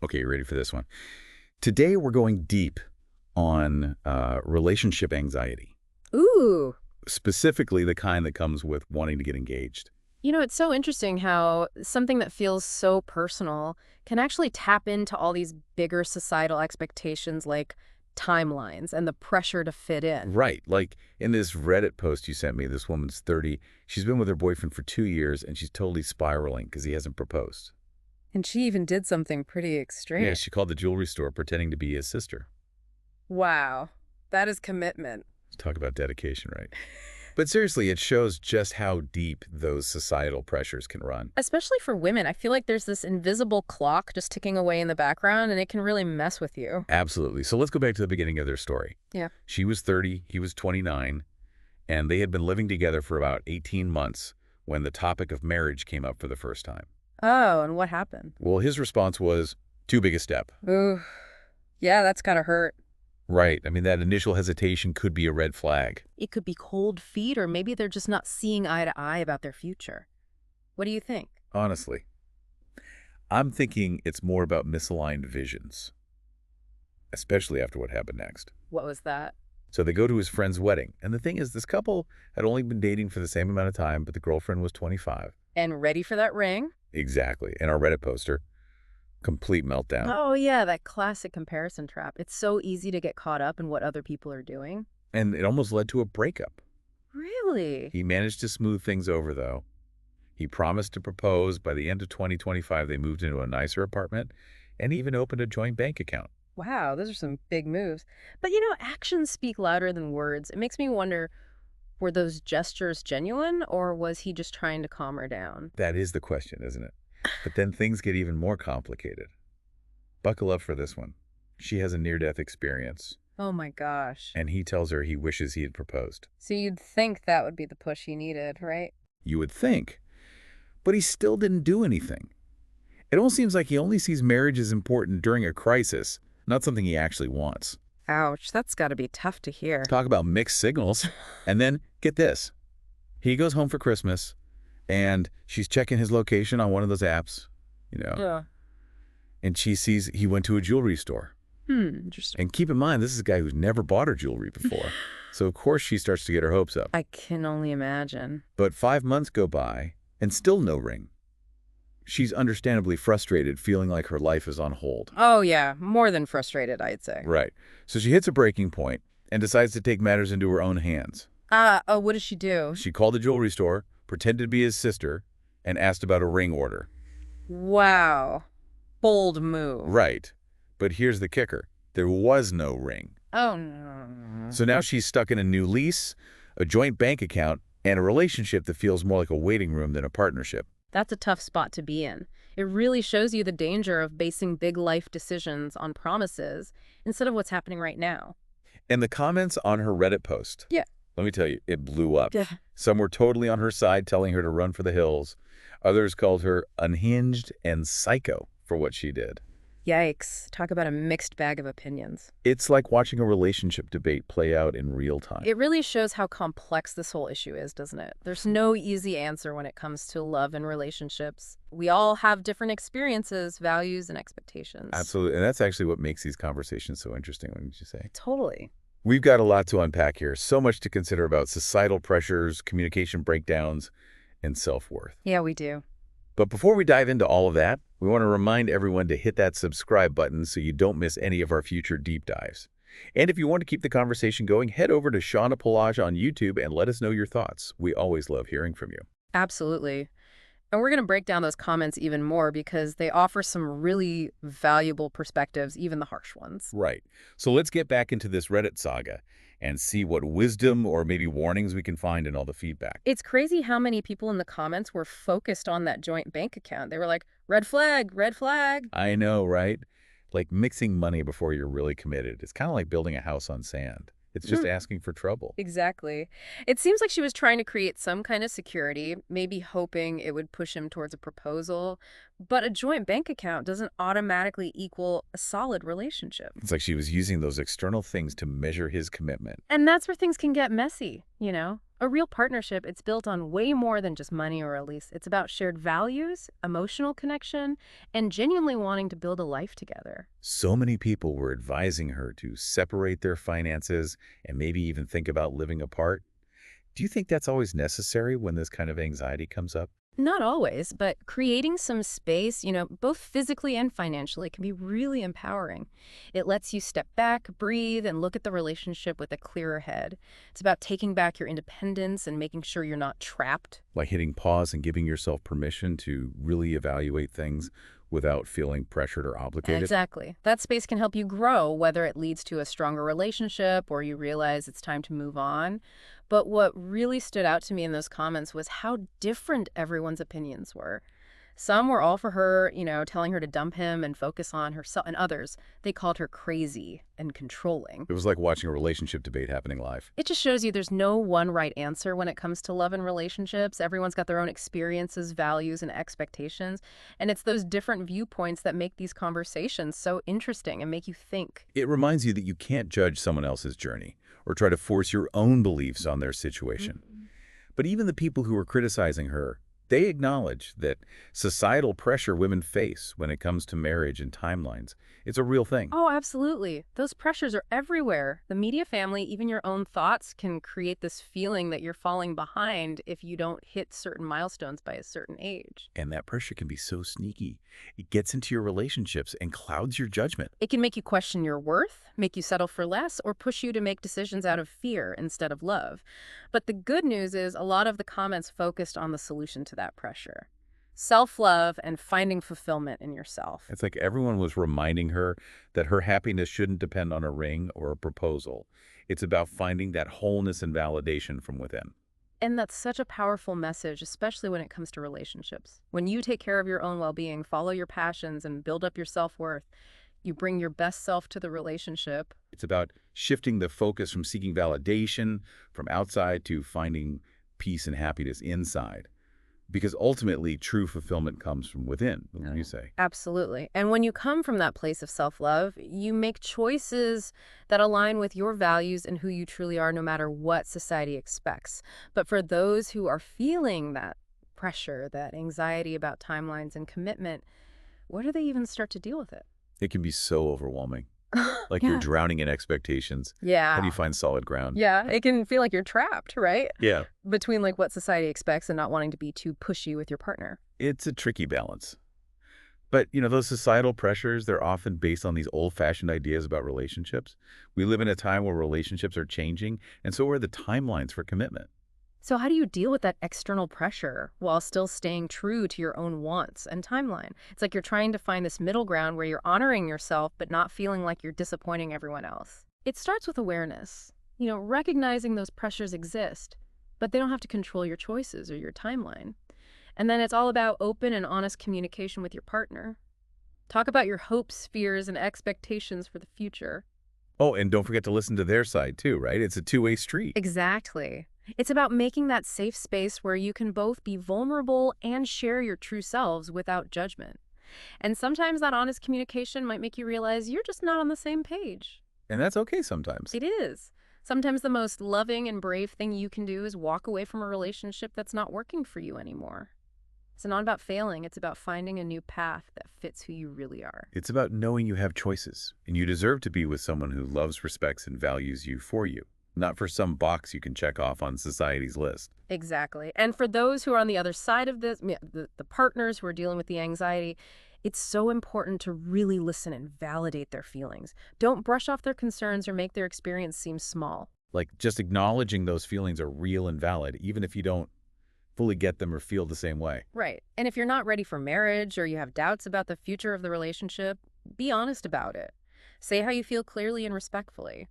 Okay, you ready for this one? Today we're going deep on relationship anxiety, Ooh. specifically the kind that comes with wanting to get engaged. It's so interesting how something that feels so personal can actually tap into all these bigger societal expectations like timelines and the pressure to fit in. Right, like in this Reddit post you sent me, this woman's 30. She's been with her boyfriend for 2 years, and she's totally spiraling because he hasn't proposed. And she even did something pretty Yeah, extreme. she called the jewelry store pretending to be his sister. Wow. That is commitment. Talk about dedication, right? But seriously, it shows just how deep those societal pressures can run. Especially for women, I feel like there's this invisible clock just ticking away in the background, and it can really mess with you. Absolutely. So let's go back to the beginning of their story. Yeah. She was 30, he was 29, and they had been living together for about 18 months when the topic of marriage came up for the first time. Oh, and what happened? Well, his response was, too big a step. Ooh. Yeah, that's gotta hurt. Right. I mean, that initial hesitation could be a red flag. It could be cold feet, or maybe they're just not seeing eye to eye about their future. What do you think? Honestly, I'm thinking it's more about misaligned visions, especially after what happened next. What was that? So they go to his friend's wedding. And the thing is, this couple had only been dating for the same amount of time, but the girlfriend was 25. And ready for that ring? Exactly. And our Reddit poster, complete meltdown. Oh, yeah, that classic comparison trap. It's so easy to get caught up in what other people are doing. And it almost led to a breakup. Really? He managed to smooth things over, though. He promised to propose. By the end of 2025, they moved into a nicer apartment and even opened a joint bank account. Wow, those are some big moves. But actions speak louder than words. It makes me wonder, were those gestures genuine, or was he just trying to calm her down? That is the question, isn't it? But then things get even more complicated. Buckle up for this one. She has a near-death experience, Oh my gosh. and he tells her he wishes he had proposed. So you'd think that would be the push he needed, right? You would think. But he still didn't do anything. It almost seems like he only sees marriage as important during a crisis, not something he actually wants. Ouch, that's got to be tough to hear. Talk about mixed signals. And then, get this. He goes home for Christmas, and she's checking his location on one of those apps, Yeah. and she sees he went to a jewelry store. Interesting. And keep in mind, this is a guy who's never bought her jewelry before. So, of course, she starts to get her hopes up. I can only imagine. But 5 months go by, and still no ring. She's understandably frustrated, feeling like her life is on hold. Oh, yeah, more than frustrated, I'd say. Right. So she hits a breaking point and decides to take matters into her own hands. What does she do? She called the jewelry store, pretended to be his sister, and asked about a ring order. Wow. Bold move. Right. But here's the kicker. There was no ring. Oh, no. So now she's stuck in a new lease, a joint bank account, and a relationship that feels more like a waiting room than a partnership. That's a tough spot to be in. It really shows you the danger of basing big life decisions on promises instead of what's happening right now. And the comments on her Reddit post. Yeah. Let me tell you, it blew up. Yeah. Some were totally on her side, telling her to run for the hills. Others called her unhinged and psycho for what she did. Yikes. Talk about a mixed bag of opinions. It's like watching a relationship debate play out in real time. It really shows how complex this whole issue is, doesn't it? There's no easy answer when it comes to love and relationships. We all have different experiences, values, and expectations. Absolutely. And that's actually what makes these conversations so interesting, wouldn't you say? Totally. We've got a lot to unpack here. So much to consider about societal pressures, communication breakdowns, and self-worth. Yeah, we do. But before we dive into all of that, we want to remind everyone to hit that subscribe button so you don't miss any of our future deep dives. And if you want to keep the conversation going, head over to Shauna Pelage on YouTube and let us know your thoughts. We always love hearing from you. Absolutely. And we're going to break down those comments even more because they offer some really valuable perspectives, even the harsh ones. Right. So let's get back into this Reddit saga and see what wisdom or maybe warnings we can find in all the feedback. It's crazy how many people in the comments were focused on that joint bank account. They were like, red flag, red flag. I know, right? Like mixing money before you're really committed. It's kind of like building a house on sand. It's just asking for trouble. Exactly. It seems like she was trying to create some kind of security, maybe hoping it would push him towards a proposal. But a joint bank account doesn't automatically equal a solid relationship. It's like she was using those external things to measure his commitment. And that's where things can get messy, you know? A real partnership, it's built on way more than just money or a lease. It's about shared values, emotional connection, and genuinely wanting to build a life together. So many people were advising her to separate their finances and maybe even think about living apart. Do you think that's always necessary when this kind of anxiety comes up? Not always, but creating some space, both physically and financially, can be really empowering. It lets you step back, breathe, and look at the relationship with a clearer head. It's about taking back your independence and making sure you're not trapped. Like hitting pause and giving yourself permission to really evaluate things without feeling pressured or obligated? Exactly. That space can help you grow, whether it leads to a stronger relationship or you realize it's time to move on. But what really stood out to me in those comments was how different everyone's opinions were. Some were all for her, telling her to dump him and focus on herself, and others, they called her crazy and controlling. It was like watching a relationship debate happening live. It just shows you there's no one right answer when it comes to love and relationships. Everyone's got their own experiences, values, and expectations. And it's those different viewpoints that make these conversations so interesting and make you think. It reminds you that you can't judge someone else's journey or try to force your own beliefs on their situation. But even the people who were criticizing her, they acknowledge that societal pressure women face when it comes to marriage and timelines, it's a real thing. Oh, absolutely. Those pressures are everywhere. The media family, even your own thoughts can create this feeling that you're falling behind if you don't hit certain milestones by a certain age. And that pressure can be so sneaky. It gets into your relationships and clouds your judgment. It can make you question your worth, make you settle for less, or push you to make decisions out of fear instead of love. But the good news is a lot of the comments focused on the solution to that pressure. Self-love and finding fulfillment in yourself. It's like everyone was reminding her that her happiness shouldn't depend on a ring or a proposal. It's about finding that wholeness and validation from within. And that's such a powerful message, especially when it comes to relationships. When you take care of your own well-being, follow your passions, and build up your self-worth, you bring your best self to the relationship. It's about shifting the focus from seeking validation from outside to finding peace and happiness inside. Because ultimately, true fulfillment comes from within, wouldn't you say? Absolutely. And when you come from that place of self-love, you make choices that align with your values and who you truly are, no matter what society expects. But for those who are feeling that pressure, that anxiety about timelines and commitment, where do they even start to deal with it? It can be so overwhelming. Like you're Yeah. drowning in expectations. How do Yeah. you find solid ground? Yeah. It can feel like you're trapped, right? Yeah. Between like what society expects and not wanting to be too pushy with your partner. It's a tricky balance. But, those societal pressures, they're often based on these old-fashioned ideas about relationships. We live in a time where relationships are changing, and so are the timelines for commitment. So how do you deal with that external pressure while still staying true to your own wants and timeline? It's like you're trying to find this middle ground where you're honoring yourself but not feeling like you're disappointing everyone else. It starts with awareness, recognizing those pressures exist, but they don't have to control your choices or your timeline. And then it's all about open and honest communication with your partner. Talk about your hopes, fears, and expectations for the future. Oh, and don't forget to listen to their side too, right? It's a two-way street. Exactly. It's about making that safe space where you can both be vulnerable and share your true selves without judgment. And sometimes that honest communication might make you realize you're just not on the same page. And that's okay sometimes. It is. Sometimes the most loving and brave thing you can do is walk away from a relationship that's not working for you anymore. It's not about failing, it's about finding a new path that fits who you really are. It's about knowing you have choices, and you deserve to be with someone who loves, respects, and values you for you, not for some box you can check off on society's list. Exactly. And for those who are on the other side of this, the partners who are dealing with the anxiety, it's so important to really listen and validate their feelings. Don't brush off their concerns or make their experience seem small. Like, just acknowledging those feelings are real and valid, even if you don't fully get them or feel the same way. Right. And if you're not ready for marriage or you have doubts about the future of the relationship, be honest about it. Say how you feel clearly and respectfully.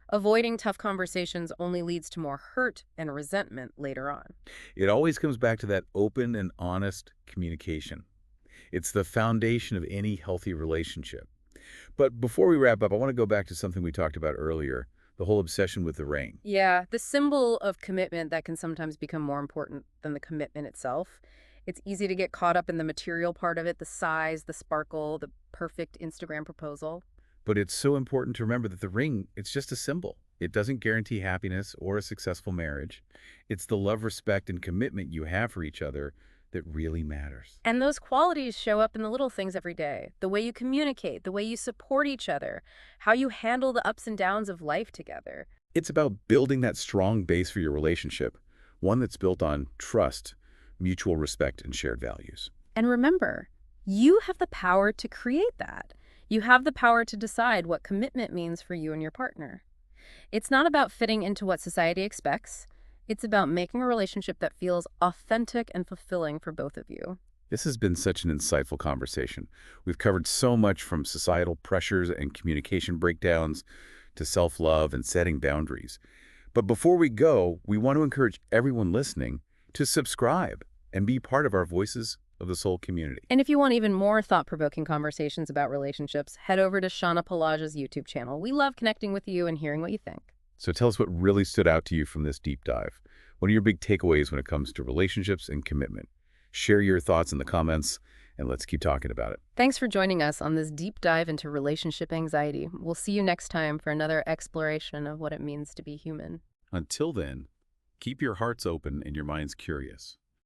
Avoiding tough conversations only leads to more hurt and resentment later on. It always comes back to that open and honest communication. It's the foundation of any healthy relationship. But before we wrap up, I want to go back to something we talked about earlier, the whole obsession with the ring. Yeah, the symbol of commitment that can sometimes become more important than the commitment itself. It's easy to get caught up in the material part of it, the size, the sparkle, the perfect Instagram proposal. But it's so important to remember that the ring, it's just a symbol. It doesn't guarantee happiness or a successful marriage. It's the love, respect, and commitment you have for each other that really matters. And those qualities show up in the little things every day. The way you communicate, the way you support each other, how you handle the ups and downs of life together. It's about building that strong base for your relationship, one that's built on trust, mutual respect, and shared values. And remember, you have the power to create that. You have the power to decide what commitment means for you and your partner. It's not about fitting into what society expects. It's about making a relationship that feels authentic and fulfilling for both of you. This has been such an insightful conversation. We've covered so much from societal pressures and communication breakdowns to self-love and setting boundaries. But before we go, we want to encourage everyone listening to subscribe and be part of our Voices of the Soul community. And if you want even more thought-provoking conversations about relationships, head over to Shauna Pelage's YouTube channel. We love connecting with you and hearing what you think. So tell us what really stood out to you from this deep dive. What are your big takeaways when it comes to relationships and commitment? Share your thoughts in the comments, and let's keep talking about it. Thanks for joining us on this deep dive into relationship anxiety. We'll see you next time for another exploration of what it means to be human. Until then, keep your hearts open and your minds curious.